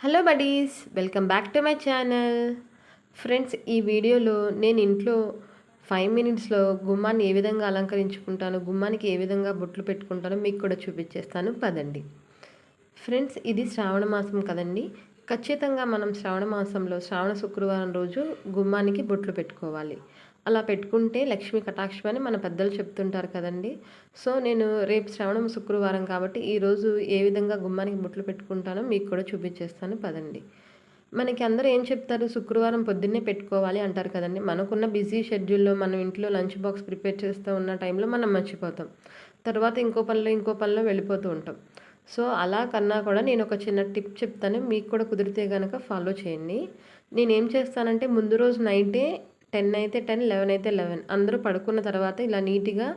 Hello buddies, welcome back to my channel. Friends, ఈ వీడియోలో నేను ఇంట్లో 5 మినిట్స్లో గుమ్మాన్ని ఏ విధంగా అలంకరించుకుంటాను, గుమ్మానికి ఏ విధంగా బొట్లు పెట్టుకుంటానో మీకు కూడా చూపించేస్తాను. పదండి ఫ్రెండ్స్. ఇది శ్రావణ మాసం కదండి. ఖచ్చితంగా మనం శ్రావణ మాసంలో శ్రావణ శుక్రవారం రోజు గుమ్మానికి బొట్లు పెట్టుకోవాలి. అలా పెట్టుకుంటే లక్ష్మీ కటాక్షం అని మన పెద్దలు చెప్తుంటారు కదండి. సో నేను రేపు శ్రావణం శుక్రవారం కాబట్టి ఈరోజు ఏ విధంగా గుమ్మానికి బొట్లు పెట్టుకుంటానో మీకు కూడా చూపించేస్తాను. పదండి. మనకి అందరూ ఏం చెప్తారు, శుక్రవారం పొద్దున్నే పెట్టుకోవాలి అంటారు కదండి. మనకున్న బిజీ షెడ్యూల్లో మనం ఇంట్లో లంచ్ బాక్స్ ప్రిపేర్ చేస్తూ ఉన్న టైంలో మనం మర్చిపోతాం. తర్వాత ఇంకో పనిలో వెళ్ళిపోతూ ఉంటాం. సో అలా కన్నా కూడా నేను ఒక చిన్న టిప్ చెప్తాను, మీకు కూడా కుదిరితే కనుక ఫాలో చేయండి. నేనేం చేస్తానంటే ముందు రోజు నైటే 10 అయితే 10, 11 అయితే 11 అందరూ పడుకున్న తర్వాత ఇలా నీట్గా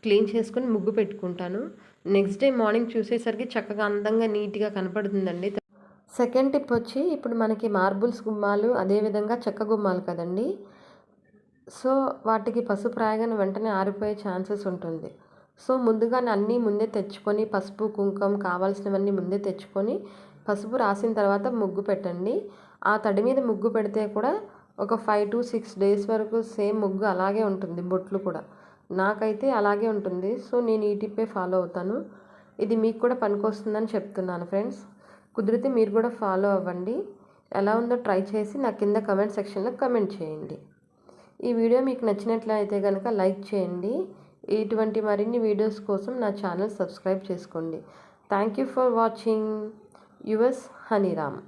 క్లీన్ చేసుకొని ముగ్గు పెట్టుకుంటాను. నెక్స్ట్ డే మార్నింగ్ చూసేసరికి చక్కగా అందంగా నీట్గా కనపడుతుందండి. సెకండ్ టిప్ వచ్చి, ఇప్పుడు మనకి మార్బుల్స్ గుమ్మాలు అదేవిధంగా చెక్క గుమ్మాలు కదండి. సో వాటికి పసుపు రాయగానే వెంటనే ఆరిపోయే ఛాన్సెస్ ఉంటుంది. సో ముందుగానే అన్నీ ముందే తెచ్చుకొని, పసుపు కుంకుమ కావాల్సినవన్నీ ముందే తెచ్చుకొని పసుపు రాసిన తర్వాత ముగ్గు పెట్టండి. ఆ తడి మీద ముగ్గు పెడితే కూడా ఒక 5 to 6 డేస్ వరకు సేమ్ ముగ్గు అలాగే ఉంటుంది. బొట్లు కూడా నాకైతే అలాగే ఉంటుంది. సో నేను ఈ టిప్పే ఫాలో అవుతాను. ఇది మీకు కూడా పనికొస్తుందని చెప్తున్నాను ఫ్రెండ్స్. కుదిరితే మీరు కూడా ఫాలో అవ్వండి. ఎలా ఉందో ట్రై చేసి నా కింద కమెంట్ సెక్షన్లో కమెంట్ చేయండి. ఈ వీడియో మీకు నచ్చినట్లయితే కనుక లైక్ చేయండి. ఇటువంటి మరిన్ని వీడియోస్ కోసం నా ఛానల్ సబ్స్క్రైబ్ చేసుకోండి. Thank you for watching. Yours హనీరామ్.